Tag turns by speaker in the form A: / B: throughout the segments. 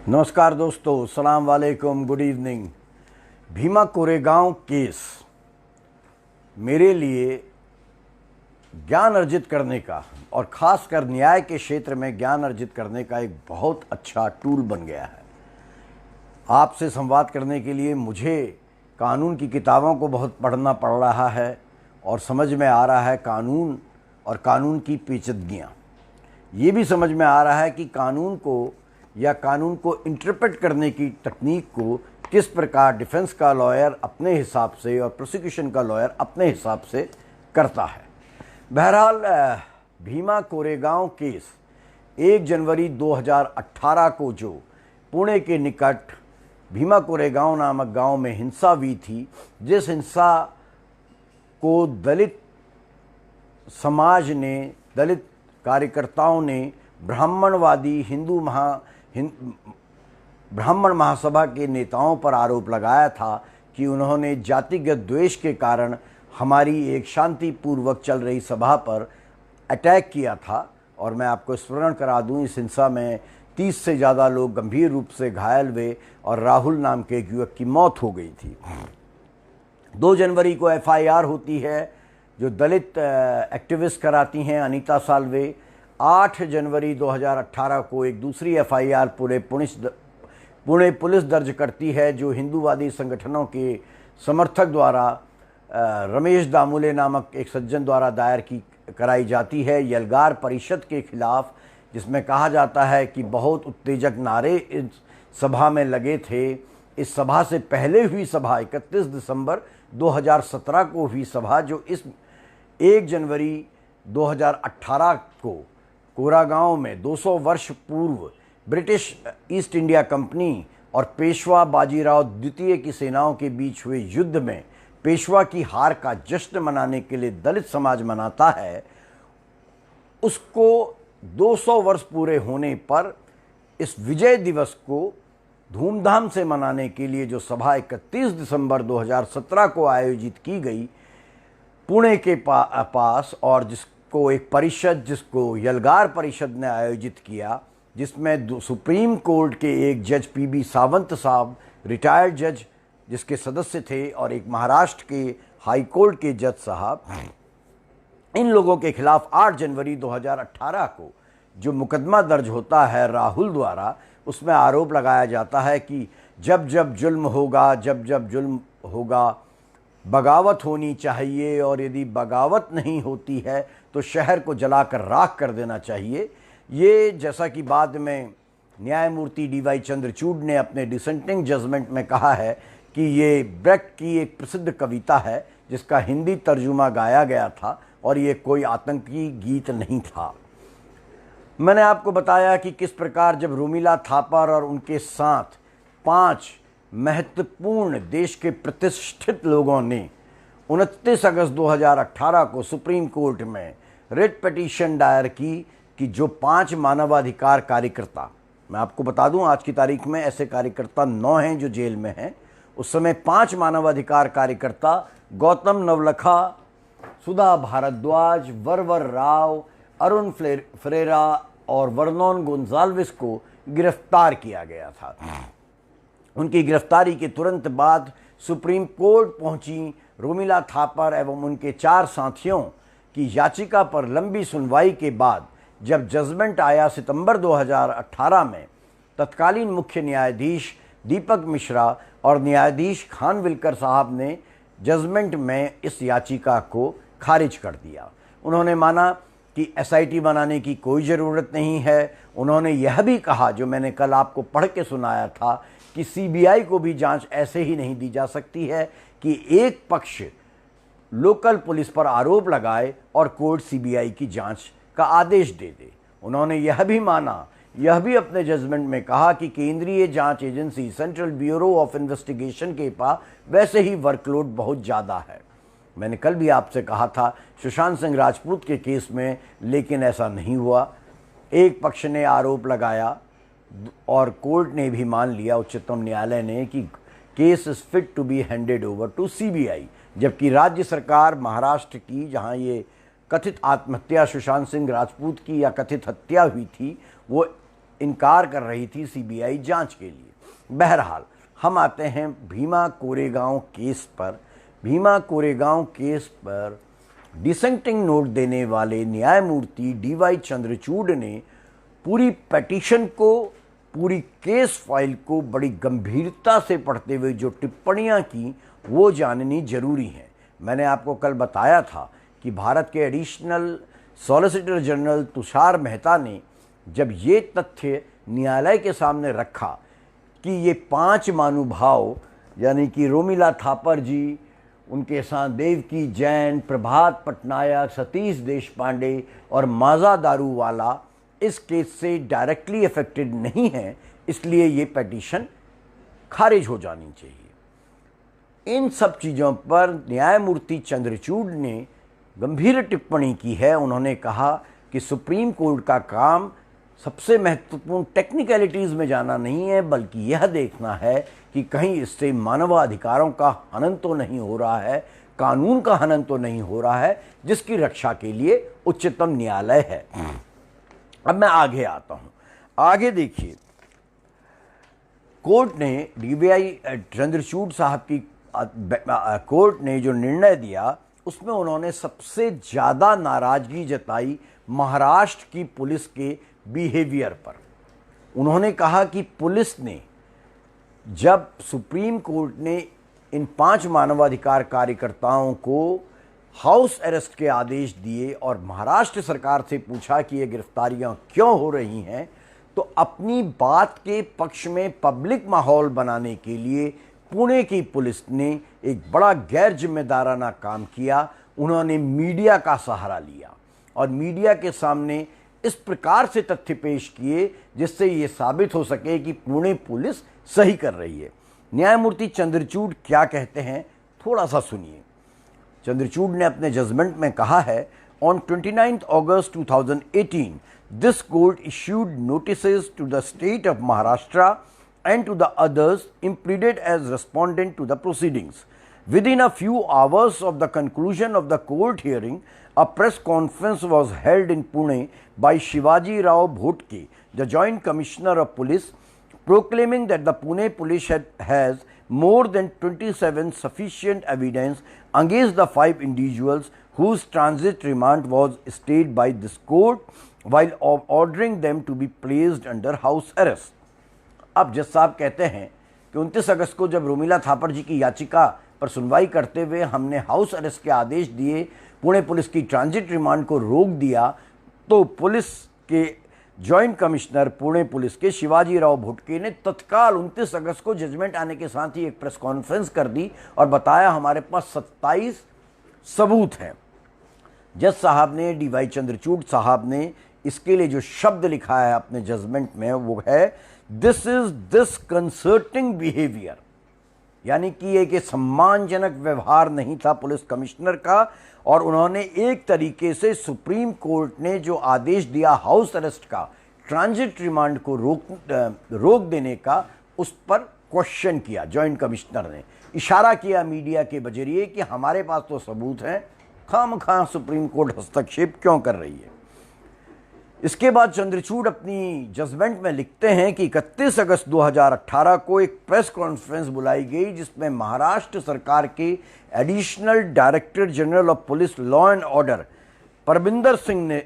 A: नमस्कार दोस्तों, सलाम वालेकुम, good evening. Bhima Koregaon case मेरे लिए ज्ञान अर्जित करने का और ख़ासकर न्याय के क्षेत्र में ज्ञान अर्जित करने का एक बहुत अच्छा टूल बन गया है। आपसे संवाद करने के लिए मुझे कानून की किताबों को बहुत पढ़ना पड़ रहा है और समझ में आ रहा है कानून और कानून की पेचीदगियाँ। ये भी समझ में आ रहा है कि कानून को इंटरप्रेट करने की तकनीक को किस प्रकार डिफेंस का लॉयर अपने हिसाब से और प्रोसिक्यूशन का लॉयर अपने हिसाब से करता है। बहरहाल भीमा कोरेगांव केस 1 जनवरी 2018 को जो पुणे के निकट भीमा कोरेगांव नामक गांव में हिंसा हुई थी, जिस हिंसा को दलित समाज ने, दलित कार्यकर्ताओं ने ब्राह्मणवादी ब्राह्मण महासभा के नेताओं पर आरोप लगाया था कि उन्होंने जातिगत द्वेष के कारण हमारी एक शांतिपूर्वक चल रही सभा पर अटैक किया था। और मैं आपको स्मरण करा दूं, इस हिंसा में 30 से ज़्यादा लोग गंभीर रूप से घायल हुए और राहुल नाम के एक युवक की मौत हो गई थी। 2 जनवरी को FIR होती है जो दलित एक्टिविस्ट कराती हैं अनीता साल्वे। 8 जनवरी 2018 को एक दूसरी FIR पुणे पुलिस दर्ज करती है जो हिंदूवादी संगठनों के समर्थक द्वारा रमेश दामुले नामक एक सज्जन द्वारा दायर कराई जाती है यलगार परिषद के खिलाफ, जिसमें कहा जाता है कि बहुत उत्तेजक नारे इस सभा में लगे थे। इस सभा से पहले हुई सभा 31 दिसंबर 2017 को हुई सभा, जो इस 1 जनवरी 2018 को कोरेगांव में 200 वर्ष पूर्व ब्रिटिश ईस्ट इंडिया कंपनी और पेशवा बाजीराव द्वितीय की सेनाओं के बीच हुए युद्ध में पेशवा की हार का जश्न मनाने के लिए दलित समाज मनाता है, उसको 200 वर्ष पूरे होने पर इस विजय दिवस को धूमधाम से मनाने के लिए जो सभा 31 दिसंबर 2017 को आयोजित की गई पुणे के पास, और जिसको एक परिषद, जिसको यलगार परिषद ने आयोजित किया, जिसमें सुप्रीम कोर्ट के एक जज PB सावंत साहब, रिटायर्ड जज जिसके सदस्य थे, और एक महाराष्ट्र के हाई कोर्ट के जज साहब, इन लोगों के खिलाफ 8 जनवरी 2018 को जो मुकदमा दर्ज होता है राहुल द्वारा, उसमें आरोप लगाया जाता है कि जब जब जुल्म होगा बगावत होनी चाहिए, और यदि बगावत नहीं होती है तो शहर को जलाकर राख कर देना चाहिए। ये जैसा कि बाद में न्यायमूर्ति DY चंद्रचूड़ ने अपने डिसेंटिंग जजमेंट में कहा है कि ये ब्रेक्ट की एक प्रसिद्ध कविता है जिसका हिंदी तर्जुमा गाया गया था और ये कोई आतंकी गीत नहीं था। मैंने आपको बताया कि किस प्रकार जब रोमिला थापर और उनके साथ 5 महत्वपूर्ण देश के प्रतिष्ठित लोगों ने 29 अगस्त 2018 को सुप्रीम कोर्ट में रिट पिटीशन दायर की कि जो 5 मानवाधिकार कार्यकर्ता, मैं आपको बता दूं आज की तारीख में ऐसे कार्यकर्ता 9 हैं जो जेल में हैं, उस समय 5 मानवाधिकार कार्यकर्ता गौतम नवलखा, सुधा भारद्वाज, वरवर राव, अरुण फ्रेरा और वर्नोन गोंजाल्विस को गिरफ्तार किया गया था। उनकी गिरफ्तारी के तुरंत बाद सुप्रीम कोर्ट पहुंची रोमिला थापर एवं उनके 4 साथियों की याचिका पर लंबी सुनवाई के बाद जब जजमेंट आया सितंबर 2018 में, तत्कालीन मुख्य न्यायाधीश दीपक मिश्रा और न्यायाधीश खानविलकर साहब ने जजमेंट में इस याचिका को खारिज कर दिया। उन्होंने माना कि SIT बनाने की कोई ज़रूरत नहीं है। उन्होंने यह भी कहा, जो मैंने कल आपको पढ़ के सुनाया था, कि CBI को भी जांच ऐसे ही नहीं दी जा सकती है कि एक पक्ष लोकल पुलिस पर आरोप लगाए और कोर्ट CBI की जांच का आदेश दे दे। उन्होंने यह भी माना, यह भी अपने जजमेंट में कहा कि केंद्रीय जांच agency central bureau of investigation के पास वैसे ही वर्कलोड बहुत ज़्यादा है। मैंने कल भी आपसे कहा था सुशांत सिंह राजपूत के केस में, लेकिन ऐसा नहीं हुआ। एक पक्ष ने आरोप लगाया और कोर्ट ने भी मान लिया, उच्चतम न्यायालय ने, कि case is fit to be handed over to CBI, जबकि राज्य सरकार महाराष्ट्र की, जहां ये कथित आत्महत्या सुशांत सिंह राजपूत की या कथित हत्या हुई थी, वो इनकार कर रही थी सीबीआई जांच के लिए। बहरहाल हम आते हैं भीमा कोरेगांव केस पर। भीमा कोरेगांव केस पर डिसेंटिंग नोट देने वाले न्यायमूर्ति डीवाई चंद्रचूड़ ने पूरी पिटीशन को, पूरी केस फाइल को बड़ी गंभीरता से पढ़ते हुए जो टिप्पणियां की वो जाननी जरूरी है। मैंने आपको कल बताया था कि भारत के additional solicitor general Tushar Mehta ने जब ये तथ्य न्यायालय के सामने रखा कि ये 5 महानुभाव यानी कि रोमिला थापर जी, उनके साथ देवकी जैन, प्रभात पटनायक, सतीश देशपांडे और माजा दारूवाला इस केस से डायरेक्टली अफेक्टेड नहीं है, इसलिए ये पिटीशन खारिज हो जानी चाहिए। इन सब चीज़ों पर न्यायमूर्ति चंद्रचूड़ ने गंभीर टिप्पणी की है। उन्होंने कहा कि सुप्रीम कोर्ट का काम सबसे महत्वपूर्ण टेक्निकलिटीज़ में जाना नहीं है, बल्कि यह देखना है कि कहीं इससे मानवाधिकारों का हनन तो नहीं हो रहा है, कानून का हनन तो नहीं हो रहा है, जिसकी रक्षा के लिए उच्चतम न्यायालय है। अब मैं आगे आता हूं। आगे देखिए, कोर्ट ने डीवाई चंद्रचूड़ साहब की कोर्ट ने जो निर्णय दिया उसमें उन्होंने सबसे ज़्यादा नाराज़गी जताई महाराष्ट्र की पुलिस के बिहेवियर पर। उन्होंने कहा कि पुलिस ने जब सुप्रीम कोर्ट ने इन 5 मानवाधिकार कार्यकर्ताओं को हाउस अरेस्ट के आदेश दिए और महाराष्ट्र सरकार से पूछा कि ये गिरफ्तारियां क्यों हो रही हैं, तो अपनी बात के पक्ष में पब्लिक माहौल बनाने के लिए पुणे की पुलिस ने एक बड़ा गैर जिम्मेदाराना काम किया। उन्होंने मीडिया का सहारा लिया और मीडिया के सामने इस प्रकार से तथ्य पेश किए जिससे ये साबित हो सके कि पुणे पुलिस सही कर रही है। न्यायमूर्ति चंद्रचूड़ क्या कहते हैं, थोड़ा सा सुनिए। चंद्रचूड़ ने अपने जजमेंट में कहा है, on 29 August 2018 this court issued notices to the state of Maharashtra and to the others impleaded as respondent to the proceedings. Within a few hours of the conclusion of the court hearing, a press conference was held in Pune by Shivaji Rao Bhotke, the Joint Commissioner of Police, proclaiming that the Pune police has more than 27 sufficient evidence against the 5 individuals whose transit remand was stayed by this court, while ordering them to be placed under house arrest. अब जज साहब कहते हैं कि 29 अगस्त को जब रोमिला थापर जी की याचिका पर सुनवाई करते हुए हमने हाउस अरेस्ट के आदेश दिए, पुणे पुलिस की ट्रांजिट रिमांड को रोक दिया, तो पुलिस के जॉइंट कमिश्नर पुणे पुलिस के शिवाजी राव भोटके ने तत्काल 29 अगस्त को जजमेंट आने के साथ ही एक प्रेस कॉन्फ्रेंस कर दी और बताया हमारे पास 27 सबूत हैं। जज साहब ने, डीवाई चंद्रचूड़ साहब ने इसके लिए जो शब्द लिखा है अपने जजमेंट में वो है, दिस इज डिसकंसर्टिंग बिहेवियर, यानी कि एक सम्मानजनक व्यवहार नहीं था पुलिस कमिश्नर का। और उन्होंने एक तरीके से सुप्रीम कोर्ट ने जो आदेश दिया हाउस अरेस्ट का, ट्रांजिट रिमांड को रोक देने का, उस पर क्वेश्चन किया। जॉइंट कमिश्नर ने इशारा किया मीडिया के जरिए कि हमारे पास तो सबूत हैं, खामखा सुप्रीम कोर्ट हस्तक्षेप क्यों कर रही है। इसके बाद चंद्रचूड़ अपनी जजमेंट में लिखते हैं कि 31 अगस्त 2018 को एक प्रेस कॉन्फ्रेंस बुलाई गई जिसमें महाराष्ट्र सरकार के additional director general of police law and order Parbinder Singh ने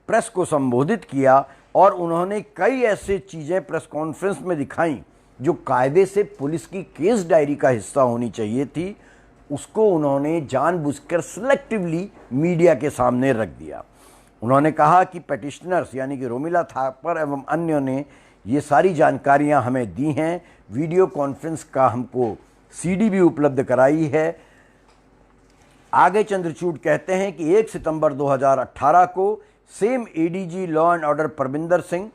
A: प्रेस को संबोधित किया और उन्होंने कई ऐसे चीज़ें प्रेस कॉन्फ्रेंस में दिखाई जो कायदे से पुलिस की केस डायरी का हिस्सा होनी चाहिए थी। उसको उन्होंने जानबूझकर सिलेक्टिवली मीडिया के सामने रख दिया। उन्होंने कहा कि पेटिशनर्स यानी कि रोमिला थापर एवं अन्यों ने ये सारी जानकारियां हमें दी हैं, वीडियो कॉन्फ्रेंस का हमको सीडी भी उपलब्ध कराई है। आगे चंद्रचूड़ कहते हैं कि 1 सितंबर 2018 को same ADG law and order Parbinder Singh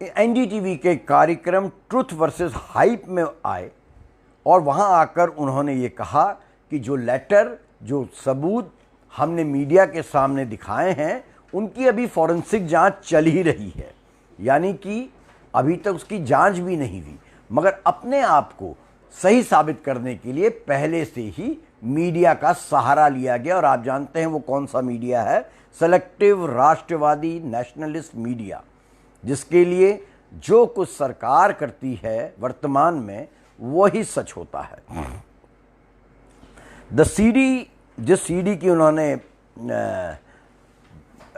A: NDTV के कार्यक्रम ट्रुथ वर्सेस हाइप में आए और वहां आकर उन्होंने ये कहा कि जो लेटर, जो सबूत हमने मीडिया के सामने दिखाए हैं उनकी अभी फॉरेंसिक जांच चल ही रही है, यानी कि अभी तक उसकी जांच भी नहीं हुई, मगर अपने आप को सही साबित करने के लिए पहले से ही मीडिया का सहारा लिया गया। और आप जानते हैं वो कौन सा मीडिया है, सेलेक्टिव राष्ट्रवादी नेशनलिस्ट मीडिया। जिसके लिए जो कुछ सरकार करती है वर्तमान में वही सच होता है। द सीडी, जिस सीडी की उन्होंने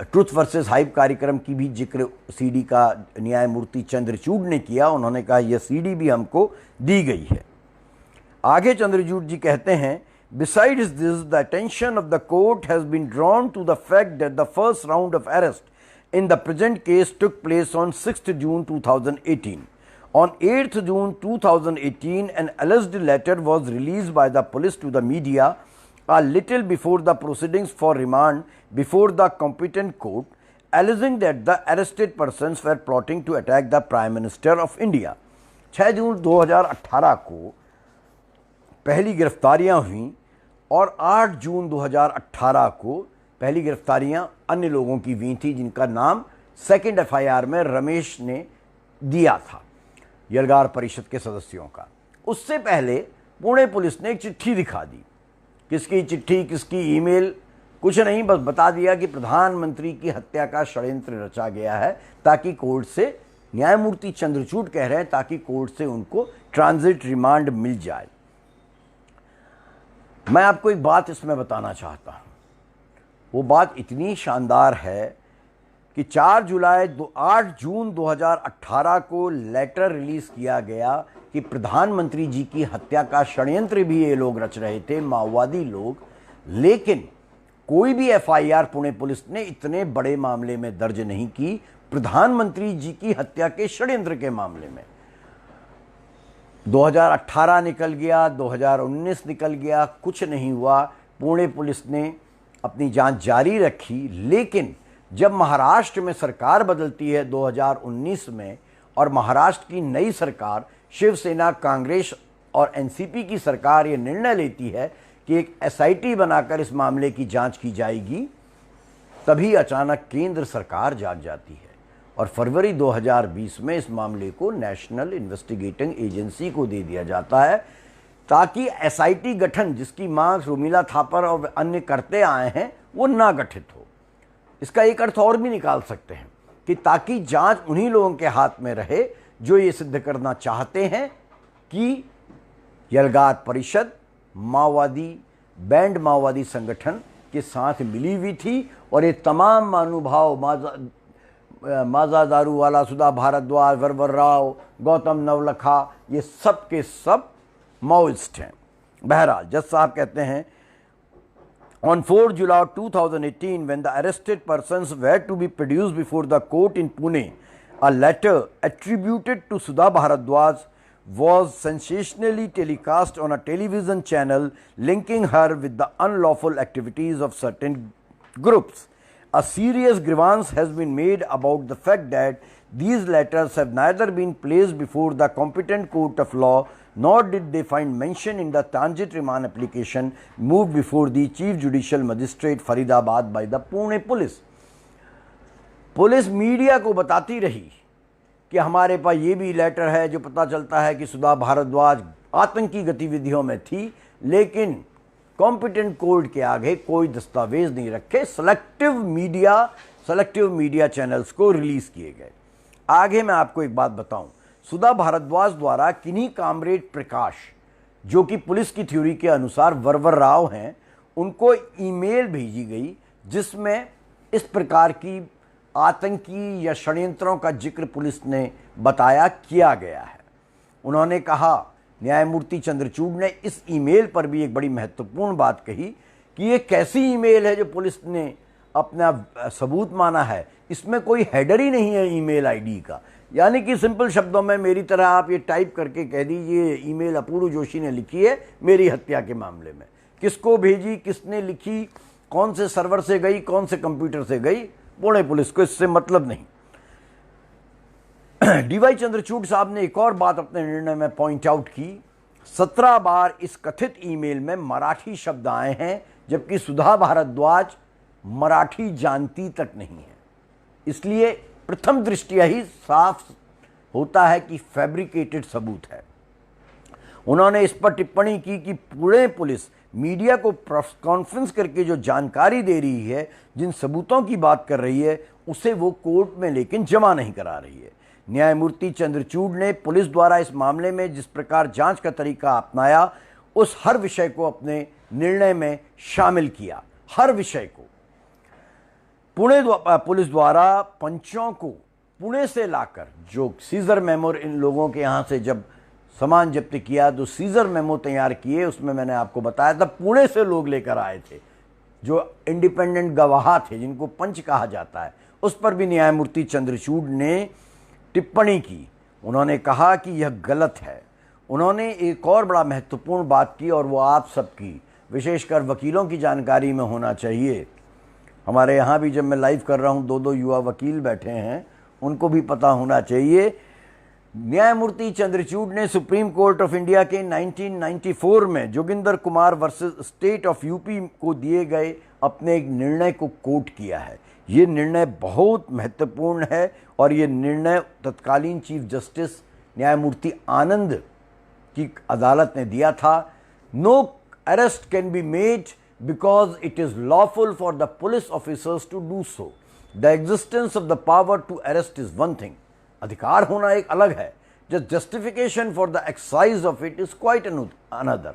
A: ट्रुथ वर्सेस हाइप कार्यक्रम की भी जिक्र सीडी का न्यायमूर्ति चंद्रचूड़ ने किया, उन्होंने कहा यह सीडी भी हमको दी गई है। आगे चंद्रचूड़ जी कहते हैं, besides this the attention of the court has been drawn to the fact that the first round of arrest in the present case took place on 6th June 2018. On 8th June 2018, an alleged letter was released by the police to the media a little before the proceedings for remand before the competent court, alleging that the arrested persons were plotting to attack the Prime Minister of India. 6 जून 2018 को पहली गिरफ्तारियां हुई और 8 जून 2018 को पहली गिरफ्तारियां अन्य लोगों की हुई थी जिनका नाम सेकंड एफआईआर में रमेश ने दिया था, यलगार परिषद के सदस्यों का। उससे पहले पुणे पुलिस ने एक चिट्ठी दिखा दी। किसकी चिट्ठी, किसकी ईमेल, कुछ नहीं, बस बता दिया कि प्रधानमंत्री की हत्या का षड्यंत्र रचा गया है ताकि कोर्ट से, न्यायमूर्ति चंद्रचूड़ कह रहे हैं, ताकि कोर्ट से उनको ट्रांजिट रिमांड मिल जाए। मैं आपको एक बात इसमें बताना चाहता हूं, वो बात इतनी शानदार है कि 8 जून 2018 को लेटर रिलीज किया गया कि प्रधानमंत्री जी की हत्या का षड्यंत्र भी ये लोग रच रहे थे, माओवादी लोग, लेकिन कोई भी एफआईआर पुणे पुलिस ने इतने बड़े मामले में दर्ज नहीं की प्रधानमंत्री जी की हत्या के षड्यंत्र के मामले में। 2018 निकल गया, 2019 निकल गया, कुछ नहीं हुआ। पुणे पुलिस ने अपनी जांच जारी रखी, लेकिन जब महाराष्ट्र में सरकार बदलती है 2019 में और महाराष्ट्र की नई सरकार शिवसेना, कांग्रेस और एनसीपी की सरकार ये निर्णय लेती है कि एक एसआईटी बनाकर इस मामले की जांच की जाएगी, तभी अचानक केंद्र सरकार जाग जाती है और फरवरी 2020 में इस मामले को नेशनल इन्वेस्टिगेटिंग एजेंसी को दे दिया जाता है ताकि एसआईटी गठन, जिसकी मांग रोमिला थापर और अन्य करते आए हैं, वो ना गठित हो। इसका एक अर्थ और भी निकाल सकते हैं कि ताकि जांच उन्हीं लोगों के हाथ में रहे जो ये सिद्ध करना चाहते हैं कि यलगार परिषद माओवादी, बैंड माओवादी संगठन के साथ मिली हुई थी और ये तमाम महानुभाव, माजा दारूवाला, सुधा भारद्वाज, वरवर राव, गौतम नवलखा, ये सब के सब माओइस्ट हैं। बहरहाल जज साहब कहते हैं, On 4 July 2018, when the arrested persons were to be produced before the court in Pune, a letter attributed to Sudha Bharadwaj was sensationally telecast on a television channel linking her with the unlawful activities of certain groups. A serious grievance has been made about the fact that these letters have neither been placed before the competent court of law nor did they find mention in the transit remand application moved before the Chief Judicial Magistrate Faridabad by the Pune Police. Police media को बताती रही कि हमारे पास ये भी letter है जो पता चलता है कि सुधा भारद्वाज आतंकी गतिविधियों में थी, लेकिन कॉम्पिटेंट कोर्ट के आगे कोई दस्तावेज नहीं रखे। सेलेक्टिव मीडिया चैनल्स को रिलीज किए गए। आगे मैं आपको एक बात बताऊं, सुधा भारद्वाज द्वारा किन्हीं कामरेड प्रकाश, जो कि पुलिस की थ्योरी के अनुसार वरवर राव हैं, उनको ईमेल भेजी गई जिसमें इस प्रकार की आतंकी या षड्यंत्रों का जिक्र पुलिस ने बताया किया गया है। उन्होंने कहा, न्यायमूर्ति चंद्रचूड़ ने इस ईमेल पर भी एक बड़ी महत्वपूर्ण बात कही कि ये कैसी ईमेल है जो पुलिस ने अपना सबूत माना है, इसमें कोई हेडर ही नहीं है ईमेल आईडी का। यानी कि सिंपल शब्दों में मेरी तरह आप ये टाइप करके कह दीजिए ईमेल अपूर्व जोशी ने लिखी है मेरी हत्या के मामले में। किसको भेजी, किसने लिखी, कौन से सर्वर से गई, कौन से कंप्यूटर से गई, पुणे पुलिस को इससे मतलब नहीं। डीवाई चंद्रचूड़ साहब ने एक और बात अपने निर्णय में पॉइंट आउट की, 17 बार इस कथित ईमेल में मराठी शब्द आए हैं, जबकि सुधा भारद्वाज मराठी जानती तक नहीं है। इसलिए प्रथम दृष्टया ही साफ होता है कि फैब्रिकेटेड सबूत है। उन्होंने इस पर टिप्पणी की कि पुणे पुलिस मीडिया को प्रेस कॉन्फ्रेंस करके जो जानकारी दे रही है, जिन सबूतों की बात कर रही है, उसे वो कोर्ट में लेकिन जमा नहीं करा रही है। न्यायमूर्ति चंद्रचूड़ ने पुलिस द्वारा इस मामले में जिस प्रकार जांच का तरीका अपनाया, उस हर विषय को अपने निर्णय में शामिल किया। हर विषय को पुणे पुलिस द्वारा पंचों को पुणे से लाकर, जो सीजर मेमो इन लोगों के यहाँ से जब सामान जब्त किया तो सीजर मेमो तैयार किए, उसमें मैंने आपको बताया था पुणे से लोग लेकर आए थे जो इंडिपेंडेंट गवाह थे, जिनको पंच कहा जाता है। उस पर भी न्यायमूर्ति चंद्रचूड़ ने टिप्पणी की। उन्होंने कहा कि यह गलत है। उन्होंने एक और बड़ा महत्वपूर्ण बात की, और वो आप सबकी, विशेषकर वकीलों की जानकारी में होना चाहिए। हमारे यहाँ भी जब मैं लाइव कर रहा हूँ, 2 युवा वकील बैठे हैं, उनको भी पता होना चाहिए। न्यायमूर्ति चंद्रचूड़ ने सुप्रीम कोर्ट ऑफ इंडिया के 1994 में Joginder Kumar versus state of UP को दिए गए अपने एक निर्णय को कोट किया है। ये निर्णय बहुत महत्वपूर्ण है, और ये निर्णय तत्कालीन चीफ जस्टिस न्यायमूर्ति आनंद की अदालत ने दिया था। No arrest can be made because it is lawful for the police officers to do so. The existence of the power to arrest is one thing, अधिकार होना एक अलग है, just justification for the exercise of it is quite another.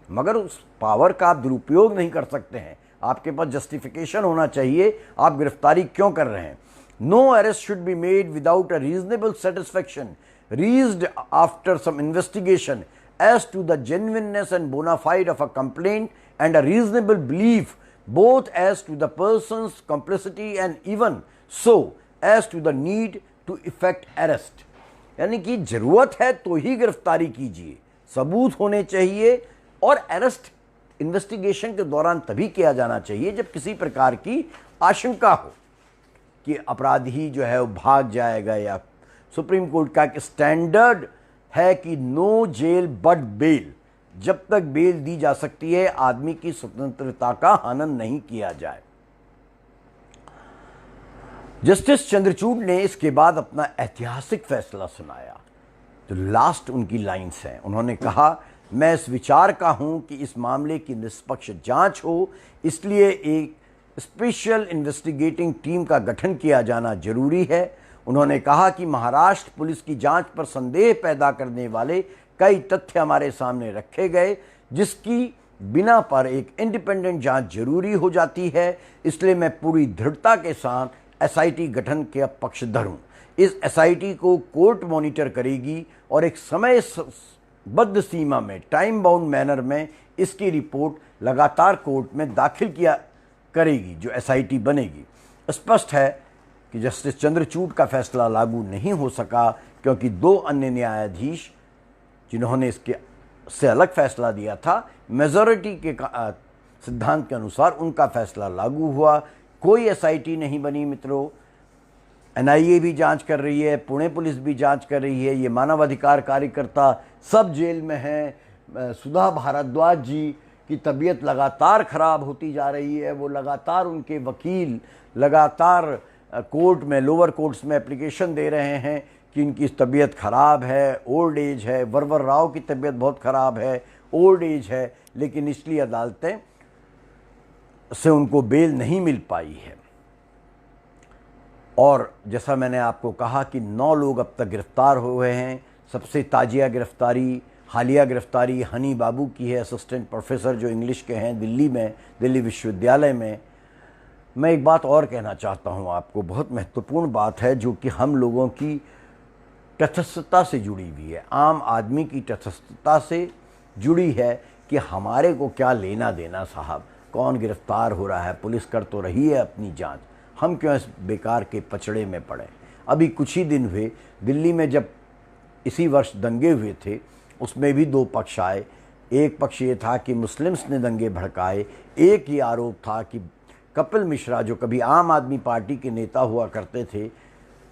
A: मगर उस power का आप दुरुपयोग नहीं कर सकते हैं, आपके पास जस्टिफिकेशन होना चाहिए, आप गिरफ्तारी क्यों कर रहे हैं। No arrest should be made without a reasonable satisfaction reached after some investigation as to the genuineness and bona fide of a complaint and a reasonable belief both as to the person's complicity and even so as to the need to effect arrest। यानी कि जरूरत है तो ही गिरफ्तारी कीजिए, सबूत होने चाहिए, और अरेस्ट इन्वेस्टिगेशन के दौरान तभी किया जाना चाहिए जब किसी प्रकार की आशंका हो कि अपराधी जो है वो भाग जाएगा। या सुप्रीम कोर्ट का एक स्टैंडर्ड है कि नो जेल बट बेल, जब तक बेल दी जा सकती है आदमी की स्वतंत्रता का हनन नहीं किया जाए। जस्टिस चंद्रचूड़ ने इसके बाद अपना ऐतिहासिक फैसला सुनाया। तो लास्ट उनकी लाइन्स हैं, उन्होंने कहा, मैं इस विचार का हूं कि इस मामले की निष्पक्ष जांच हो, इसलिए एक स्पेशल इन्वेस्टिगेटिंग टीम का गठन किया जाना जरूरी है। उन्होंने कहा कि महाराष्ट्र पुलिस की जांच पर संदेह पैदा करने वाले कई तथ्य हमारे सामने रखे गए, जिसकी बिना पर एक इंडिपेंडेंट जांच जरूरी हो जाती है। इसलिए मैं पूरी दृढ़ता के साथ एसआईटी गठन के पक्षधर हूं। इस एसआईटी को कोर्ट मॉनिटर करेगी और एक समयबद्ध सीमा में, टाइम बाउंड मैनर में इसकी रिपोर्ट लगातार कोर्ट में दाखिल किया करेगी जो एसआईटी बनेगी। स्पष्ट है कि जस्टिस चंद्रचूड़ का फैसला लागू नहीं हो सका, क्योंकि 2 अन्य न्यायाधीश जिन्होंने इसके से अलग फैसला दिया था, मेजॉरिटी के सिद्धांत के अनुसार उनका फैसला लागू हुआ। कोई एसआईटी नहीं बनी मित्रों। एनआईए भी जांच कर रही है, पुणे पुलिस भी जांच कर रही है, ये मानवाधिकार कार्यकर्ता सब जेल में हैं। सुधा भारद्वाज जी की तबीयत लगातार ख़राब होती जा रही है, वो लगातार, उनके वकील लगातार कोर्ट में, लोअर कोर्ट्स में एप्लीकेशन दे रहे हैं कि इनकी तबीयत ख़राब है, ओल्ड एज है। वरवर राव की तबीयत बहुत ख़राब है, ओल्ड एज है, लेकिन निचली अदालतें से उनको बेल नहीं मिल पाई है। और जैसा मैंने आपको कहा कि 9 लोग अब तक गिरफ्तार हुए हैं। सबसे ताज़िया गिरफ्तारी, हालिया गिरफ्तारी हनी बाबू की है, असिस्टेंट प्रोफेसर जो इंग्लिश के हैं दिल्ली में, दिल्ली विश्वविद्यालय में। मैं एक बात और कहना चाहता हूं आपको, बहुत महत्वपूर्ण बात है जो कि हम लोगों की तटस्थता से जुड़ी हुई है, आम आदमी की तटस्थता से जुड़ी है कि हमारे को क्या लेना देना साहब, कौन गिरफ्तार हो रहा है, पुलिस कर तो रही है अपनी जांच, हम क्यों इस बेकार के पचड़े में पड़े। अभी कुछ ही दिन हुए दिल्ली में जब इसी वर्ष दंगे हुए थे, उसमें भी 2 पक्ष आए। एक पक्ष ये था कि मुस्लिम्स ने दंगे भड़काए, एक ये आरोप था कि कपिल मिश्रा जो कभी आम आदमी पार्टी के नेता हुआ करते थे,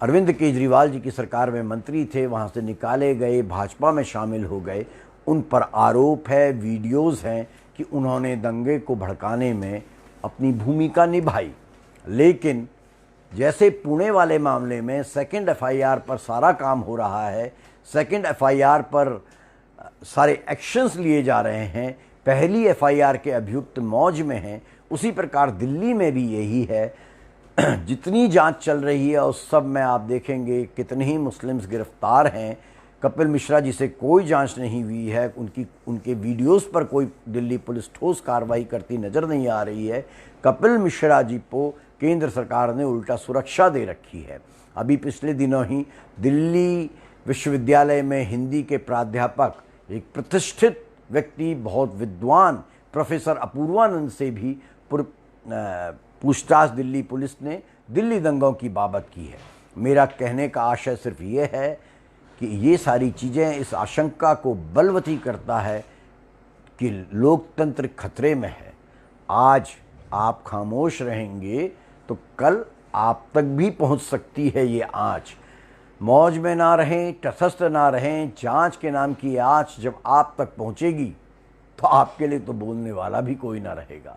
A: अरविंद केजरीवाल जी की सरकार में मंत्री थे, वहाँ से निकाले गए, भाजपा में शामिल हो गए। उन पर आरोप है, वीडियोज़ हैं कि उन्होंने दंगे को भड़काने में अपनी भूमिका निभाई। लेकिन जैसे पुणे वाले मामले में सेकंड एफआईआर पर सारा काम हो रहा है, सेकंड एफआईआर पर सारे एक्शंस लिए जा रहे हैं, पहली एफआईआर के अभियुक्त मौज में हैं, उसी प्रकार दिल्ली में भी यही है। जितनी जांच चल रही है उस सब में आप देखेंगे कितने ही मुस्लिम्स गिरफ्तार हैं। कपिल मिश्रा जी से कोई जांच नहीं हुई है, उनके वीडियोस पर कोई दिल्ली पुलिस ठोस कार्रवाई करती नज़र नहीं आ रही है। कपिल मिश्रा जी को केंद्र सरकार ने उल्टा सुरक्षा दे रखी है। अभी पिछले दिनों ही दिल्ली विश्वविद्यालय में हिंदी के प्राध्यापक, एक प्रतिष्ठित व्यक्ति, बहुत विद्वान प्रोफेसर अपूर्वानंद से भी पूछताछ दिल्ली पुलिस ने दिल्ली दंगों की बाबत की है। मेरा कहने का आशय सिर्फ ये है कि ये सारी चीज़ें इस आशंका को बलवती करता है कि लोकतंत्र खतरे में है। आज आप खामोश रहेंगे तो कल आप तक भी पहुंच सकती है ये आँच। मौज में ना रहें, तटस्थ ना रहें, जांच के नाम की आँच जब आप तक पहुंचेगी तो आपके लिए तो बोलने वाला भी कोई ना रहेगा।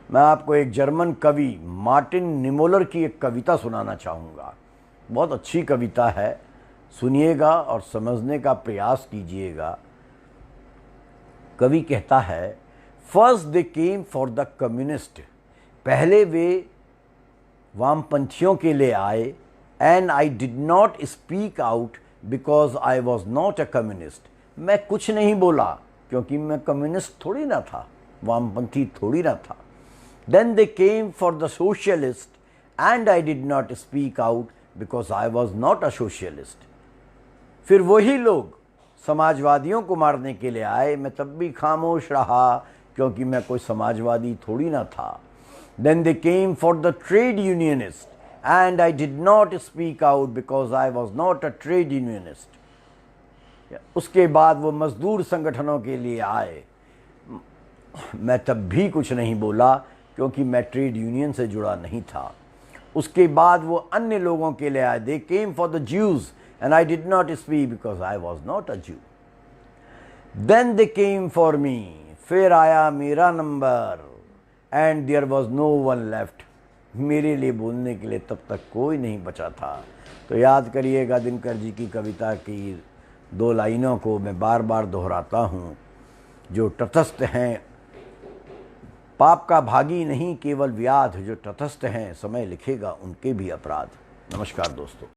A: मैं आपको एक जर्मन कवि मार्टिन निमोलर की एक कविता सुनाना चाहूँगा। बहुत अच्छी कविता है, सुनिएगा और समझने का प्रयास कीजिएगा। कवि कहता है, first they came for the communist, पहले वे वामपंथियों के लिए आए। And I did not speak out because I was not a communist, मैं कुछ नहीं बोला क्योंकि मैं कम्युनिस्ट थोड़ी ना था, वामपंथी थोड़ी ना था। Then they came for the socialist and I did not speak out because I was not a socialist, फिर वही लोग समाजवादियों को मारने के लिए आए, मैं तब भी खामोश रहा क्योंकि मैं कोई समाजवादी थोड़ी ना था। Then they came for the trade unionist and I did not speak out because I was not a trade unionist. उसके बाद वो मजदूर संगठनों के लिए आए, मैं तब भी कुछ नहीं बोला क्योंकि मैं ट्रेड यूनियन से जुड़ा नहीं था। उसके बाद वो अन्य लोगों के लिए आए, they came for the Jews and I did not speak because I was not a Jew. Then they came for me, फिर आया मेरा number, and there was no one left, मेरे लिए बोलने के लिए तब तक कोई नहीं बचा था। तो याद करिएगा दिनकर जी की कविता की दो लाइनों को मैं बार बार दोहराता हूँ, जो तटस्थ हैं पाप का भागी नहीं केवल व्याध, जो तटस्थ हैं समय लिखेगा उनके भी अपराध। नमस्कार दोस्तों।